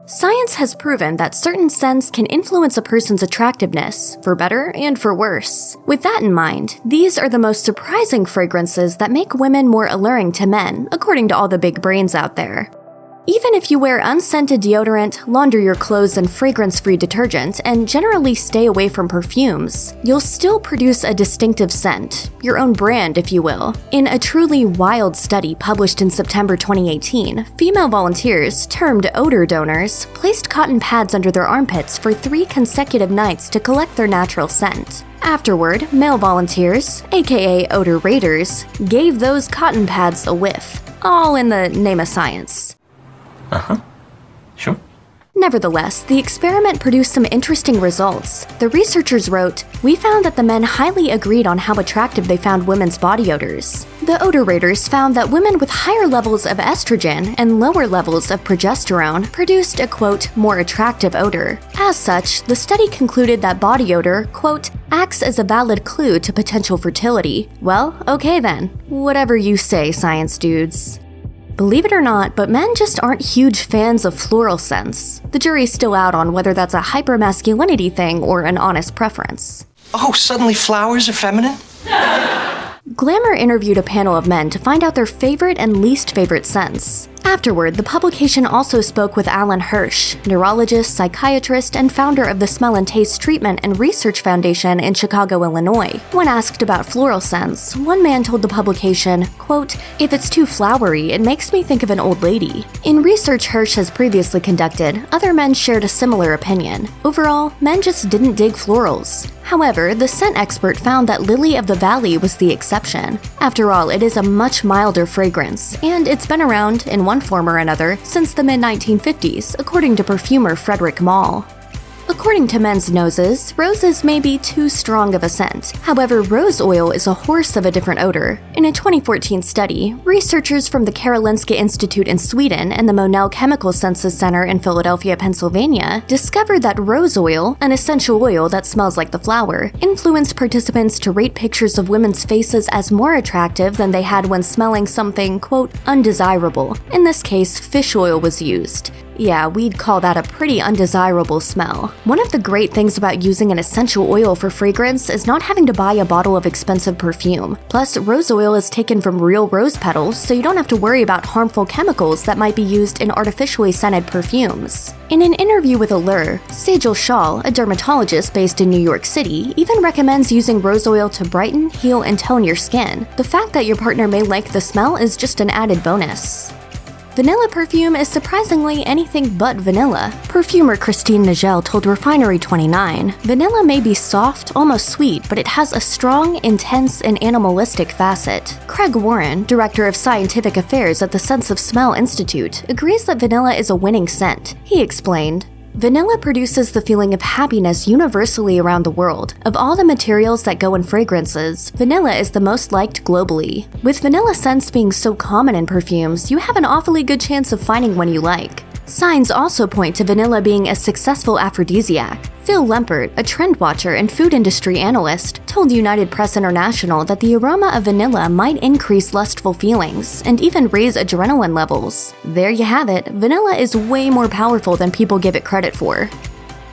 Science has proven that certain scents can influence a person's attractiveness, for better and for worse. With that in mind, these are the most surprising fragrances that make women more alluring to men, according to all the big brains out there. Even if you wear unscented deodorant, launder your clothes in fragrance-free detergent, and generally stay away from perfumes, you'll still produce a distinctive scent, your own brand if you will. In a truly wild study published in September 2018, female volunteers, termed odor donors, placed cotton pads under their armpits for 3 consecutive nights to collect their natural scent. Afterward, male volunteers, aka odor raiders, gave those cotton pads a whiff, all in the name of science. Sure. Nevertheless, the experiment produced some interesting results. The researchers wrote, "We found that the men highly agreed on how attractive they found women's body odors. The odor raters found that women with higher levels of estrogen and lower levels of progesterone produced a, quote, more attractive odor. As such, the study concluded that body odor, quote, acts as a valid clue to potential fertility. Well, okay then. Whatever you say, science dudes." Believe it or not, but men just aren't huge fans of floral scents. The jury's still out on whether that's a hypermasculinity thing or an honest preference. Oh, suddenly flowers are feminine? Glamour interviewed a panel of men to find out their favorite and least favorite scents. Afterward, the publication also spoke with Alan Hirsch, neurologist, psychiatrist, and founder of the Smell and Taste Treatment and Research Foundation in Chicago, Illinois. When asked about floral scents, one man told the publication, quote, "If it's too flowery, it makes me think of an old lady." In research Hirsch has previously conducted, other men shared a similar opinion. Overall, men just didn't dig florals. However, the scent expert found that Lily of the Valley was the exception. After all, it is a much milder fragrance, and it's been around, in one form or another, since the mid-1950s, according to perfumer Frederick Malle. According to men's noses, roses may be too strong of a scent. However, rose oil is a horse of a different odor. In a 2014 study, researchers from the Karolinska Institute in Sweden and the Monell Chemical Senses Center in Philadelphia, Pennsylvania, discovered that rose oil, an essential oil that smells like the flower, influenced participants to rate pictures of women's faces as more attractive than they had when smelling something, quote, undesirable. In this case, fish oil was used. Yeah, we'd call that a pretty undesirable smell. One of the great things about using an essential oil for fragrance is not having to buy a bottle of expensive perfume. Plus, rose oil is taken from real rose petals, so you don't have to worry about harmful chemicals that might be used in artificially scented perfumes. In an interview with Allure, Sejal Shah, a dermatologist based in New York City, even recommends using rose oil to brighten, heal, and tone your skin. The fact that your partner may like the smell is just an added bonus. Vanilla perfume is surprisingly anything but vanilla. Perfumer Christine Nagel told Refinery29, "Vanilla may be soft, almost sweet, but it has a strong, intense, and animalistic facet." Craig Warren, director of scientific affairs at the Sense of Smell Institute, agrees that vanilla is a winning scent. He explained, "Vanilla produces the feeling of happiness universally around the world. Of all the materials that go in fragrances, vanilla is the most liked globally. With vanilla scents being so common in perfumes, you have an awfully good chance of finding one you like." Signs also point to vanilla being a successful aphrodisiac. Phil Lempert, a trend watcher and food industry analyst, told United Press International that the aroma of vanilla might increase lustful feelings and even raise adrenaline levels. There you have it, vanilla is way more powerful than people give it credit for.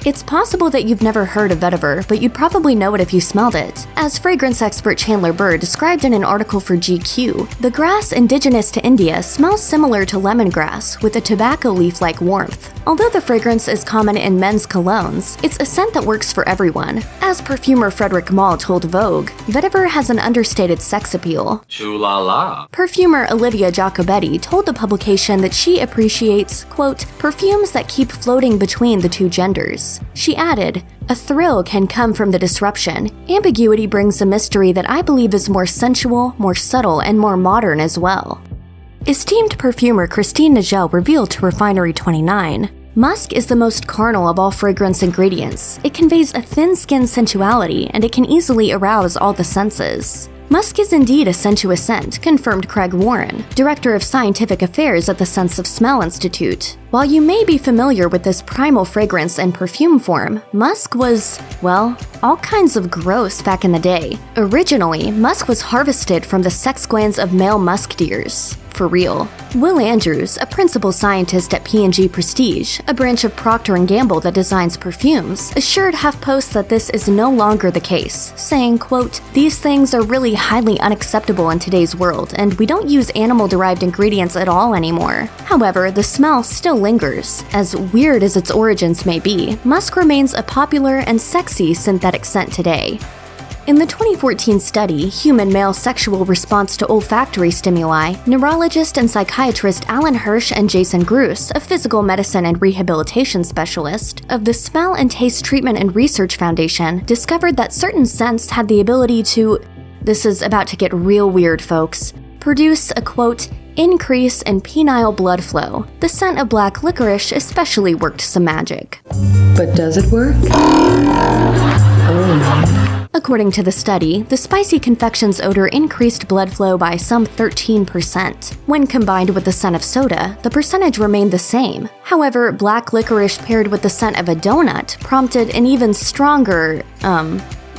It's possible that you've never heard of vetiver, but you'd probably know it if you smelled it. As fragrance expert Chandler Burr described in an article for GQ, the grass indigenous to India smells similar to lemongrass, with a tobacco leaf-like warmth. Although the fragrance is common in men's colognes, it's a scent that works for everyone. As perfumer Frederick Malle told Vogue, vetiver has an understated sex appeal. Choo-la-la. Perfumer Olivia Giacobetti told the publication that she appreciates, quote, perfumes that keep floating between the two genders. She added, "A thrill can come from the disruption. Ambiguity brings a mystery that I believe is more sensual, more subtle, and more modern as well." Esteemed perfumer Christine Nagel revealed to Refinery29, "Musk is the most carnal of all fragrance ingredients. It conveys a thin-skinned sensuality, and it can easily arouse all the senses." Musk is indeed a sensuous scent, confirmed Craig Warren, director of scientific affairs at the Sense of Smell Institute. While you may be familiar with this primal fragrance in perfume form, musk was, well, all kinds of gross back in the day. Originally, musk was harvested from the sex glands of male musk deers. for real. Will Andrews, a principal scientist at P&G Prestige, a branch of Procter & Gamble that designs perfumes, assured HuffPost that this is no longer the case, saying, quote, "These things are really highly unacceptable in today's world, and we don't use animal-derived ingredients at all anymore." However, the smell still lingers. As weird as its origins may be, musk remains a popular and sexy synthetic scent today. In the 2014 study, Human Male Sexual Response to Olfactory Stimuli, neurologist and psychiatrist Alan Hirsch and Jason Gruss, a physical medicine and rehabilitation specialist, of the Smell and Taste Treatment and Research Foundation, discovered that certain scents had the ability to, this is about to get real weird, folks, produce a, quote, increase in penile blood flow. The scent of black licorice especially worked some magic. But does it work? According to the study, the spicy confection's odor increased blood flow by some 13%. When combined with the scent of soda, the percentage remained the same. However, black licorice paired with the scent of a donut prompted an even stronger,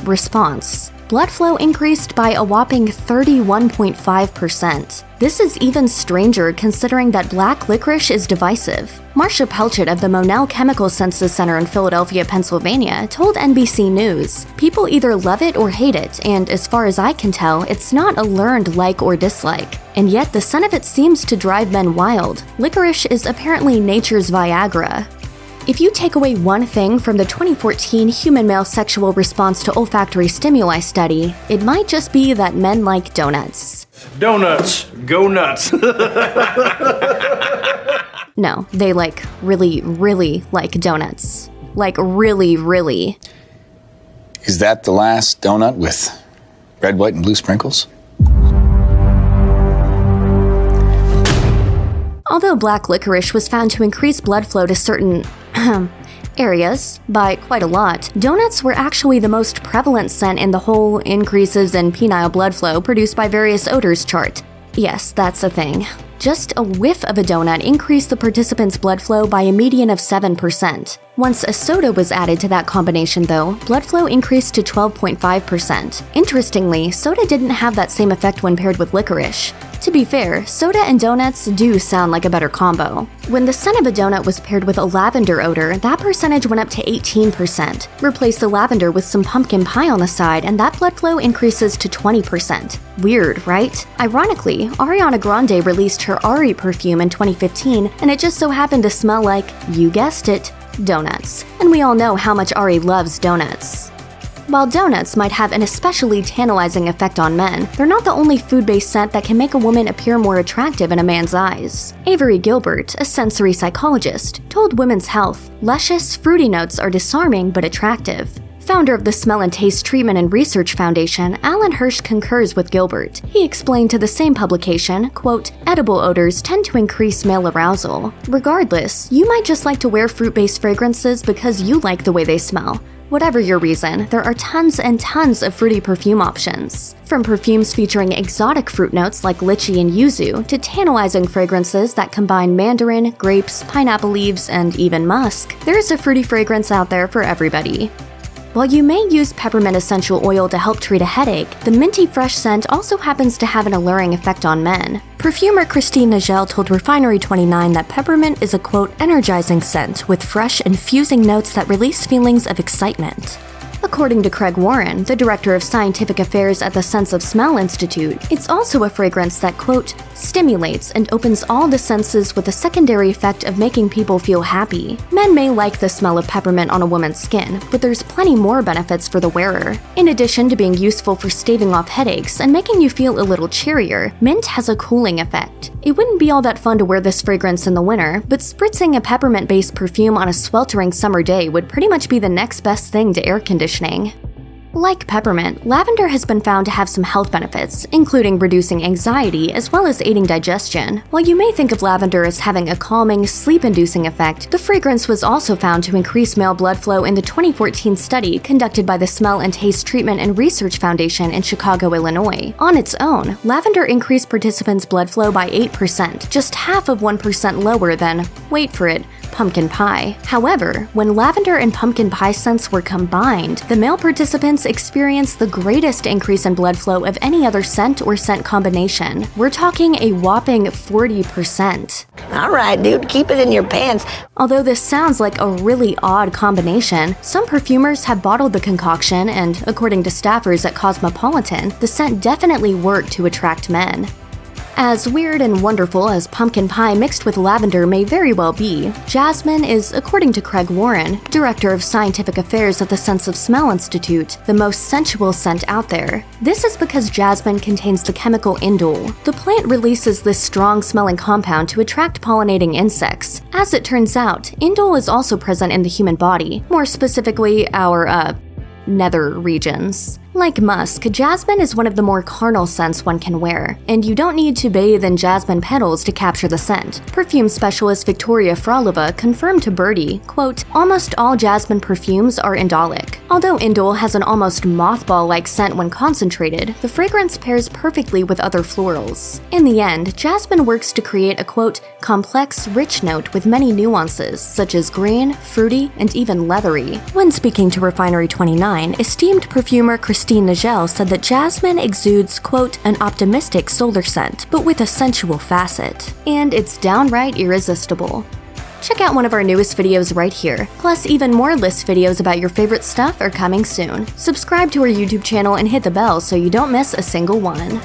response. Blood flow increased by a whopping 31.5%. This is even stranger considering that black licorice is divisive. Marcia Pelchett of the Monell Chemical Senses Center in Philadelphia, Pennsylvania, told NBC News, "People either love it or hate it, and as far as I can tell, it's not a learned like or dislike. And yet the scent of it seems to drive men wild. Licorice is apparently nature's Viagra." If you take away one thing from the 2014 Human Male Sexual Response to Olfactory Stimuli study, it might just be that men like donuts. Donuts, go nuts. No, they really like donuts. Like really. Is that the last donut with red, white, and blue sprinkles? Although black licorice was found to increase blood flow to certain areas by quite a lot, donuts were actually the most prevalent scent in the whole increases in penile blood flow produced by various odors chart. Yes, that's a thing. Just a whiff of a donut increased the participants' blood flow by a median of 7%. Once a soda was added to that combination, though, blood flow increased to 12.5%. Interestingly, soda didn't have that same effect when paired with licorice. To be fair, soda and donuts do sound like a better combo. When the scent of a donut was paired with a lavender odor, that percentage went up to 18%. Replace the lavender with some pumpkin pie on the side, and that blood flow increases to 20%. Weird, right? Ironically, Ariana Grande released her Ari perfume in 2015, and it just so happened to smell like, you guessed it, donuts. And we all know how much Ari loves donuts. While donuts might have an especially tantalizing effect on men, they're not the only food-based scent that can make a woman appear more attractive in a man's eyes. Avery Gilbert, a sensory psychologist, told Women's Health, "Luscious, fruity notes are disarming but attractive." Founder of the Smell and Taste Treatment and Research Foundation, Alan Hirsch concurs with Gilbert. He explained to the same publication, quote, "Edible odors tend to increase male arousal. Regardless, you might just like to wear fruit-based fragrances because you like the way they smell. Whatever your reason, there are tons and tons of fruity perfume options. From perfumes featuring exotic fruit notes like lychee and yuzu, to tantalizing fragrances that combine mandarin, grapes, pineapple leaves, and even musk, there is a fruity fragrance out there for everybody." While you may use peppermint essential oil to help treat a headache, the minty fresh scent also happens to have an alluring effect on men. Perfumer Christine Nagel told Refinery29 that peppermint is a, quote, energizing scent with fresh, infusing notes that release feelings of excitement. According to Craig Warren, the director of scientific affairs at the Sense of Smell Institute, it's also a fragrance that, quote, stimulates and opens all the senses with a secondary effect of making people feel happy. Men may like the smell of peppermint on a woman's skin, but there's plenty more benefits for the wearer. In addition to being useful for staving off headaches and making you feel a little cheerier, mint has a cooling effect. It wouldn't be all that fun to wear this fragrance in the winter, but spritzing a peppermint-based perfume on a sweltering summer day would pretty much be the next best thing to air conditioning. Like peppermint, lavender has been found to have some health benefits, including reducing anxiety as well as aiding digestion. While you may think of lavender as having a calming, sleep-inducing effect, the fragrance was also found to increase male blood flow in the 2014 study conducted by the Smell and Taste Treatment and Research Foundation in Chicago, Illinois. On its own, lavender increased participants' blood flow by 8%, just half of 1% lower than, wait for it, pumpkin pie. However, when lavender and pumpkin pie scents were combined, the male participants experienced the greatest increase in blood flow of any other scent or scent combination. We're talking a whopping 40%. All right, dude, keep it in your pants. Although this sounds like a really odd combination, some perfumers have bottled the concoction and, according to staffers at Cosmopolitan, the scent definitely worked to attract men. As weird and wonderful as pumpkin pie mixed with lavender may very well be, Jasmine is, according to Craig Warren, director of scientific affairs at the Sense of Smell Institute, the most sensual scent out there. This is because jasmine contains the chemical indole. The plant releases this strong-smelling compound to attract pollinating insects. As it turns out, indole is also present in the human body, more specifically our, nether regions. Like musk, jasmine is one of the more carnal scents one can wear, and you don't need to bathe in jasmine petals to capture the scent. Perfume specialist Victoria Frolova confirmed to Birdie, quote, "Almost all jasmine perfumes are indolic. Although indole has an almost mothball-like scent when concentrated, the fragrance pairs perfectly with other florals. In the end, jasmine works to create a, quote, complex, rich note with many nuances, such as green, fruity, and even leathery." When speaking to Refinery 29, esteemed perfumer Christine Nagel said that jasmine exudes, quote, an optimistic solar scent, but with a sensual facet. And it's downright irresistible. Check out one of our newest videos right here. Plus, even more list videos about your favorite stuff are coming soon. Subscribe to our YouTube channel and hit the bell so you don't miss a single one.